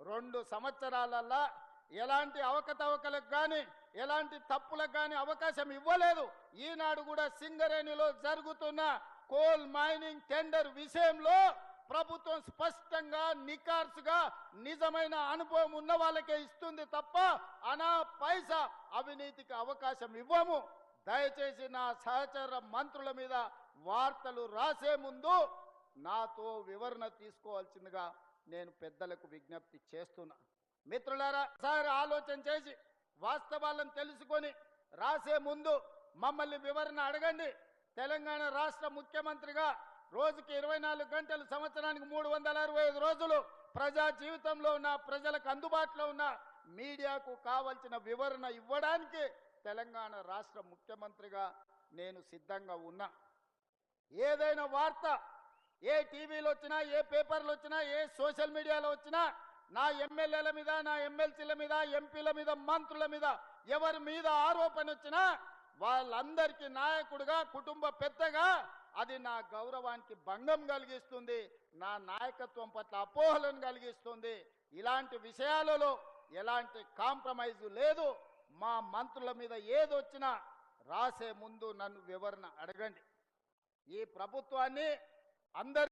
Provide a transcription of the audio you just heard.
2 సంవత్సరాలల్లా ఎలాంటి అవకతవకలకు కానీ ఎలాంటి తప్పులకు కానీ అవకాశం ఇవ్వలేదు. ఈనాడు కూడా సింగరేణిలో జరుగుతున్న కోల్ మైనింగ్ టెండర్ విషయంలో ప్రభుత్వం స్పష్టంగా నికార్సుగా నిజమైన అనుభవం ఉన్న వాళ్ళకే ఇస్తుంది తప్ప అనా పైసా అవినీతికి అవకాశం ఇవ్వము. దయచేసి నా సహచర మంత్రుల మీద వార్తలు రాసే ముందు నాతో వివరణ తీసుకోవాల్సిందిగా నేను పెద్దలకు విజ్ఞప్తి చేస్తున్నా. మిత్రులారా, సార్ ఆలోచన చేసి వాస్తవాలను తెలుసుకొని రాసే ముందు మమ్మల్ని వివరణ అడగండి. తెలంగాణ రాష్ట్ర ముఖ్యమంత్రిగా రోజుకి 24 గంటలు, సంవత్సరానికి 365 రోజులు ప్రజా జీవితంలో ఉన్న ప్రజలకు అందుబాటులో ఉన్న మీడియాకు కావాల్సిన వివరణ ఇవ్వడానికి తెలంగాణ రాష్ట్ర ముఖ్యమంత్రిగా నేను సిద్ధంగా ఉన్నా. ఏదైనా వార్త ఏ టీవీలో వచ్చినా, ఏ పేపర్లో వచ్చినా, ఏ సోషల్ మీడియాలో వచ్చినా నా ఎమ్మెల్యేల మీద, నా ఎమ్మెల్సీల మీద, ఎంపీల మీద, మంత్రుల మీద ఎవరి మీద ఆరోపణ వచ్చినా వాళ్ళందరికీ నాయకుడిగా, కుటుంబ పెద్దగా అది నా గౌరవానికి భంగం కలిగిస్తుంది, నా నాయకత్వం పట్ల అపోహలను కలిగిస్తుంది. ఇలాంటి విషయాలలో ఎలాంటి కాంప్రమైజ్ లేదు. మా మంత్రుల మీద ఏదొచ్చినా రాసే ముందు నన్ను వివరణ అడగండి. ఈ ప్రభుత్వాన్ని అందరి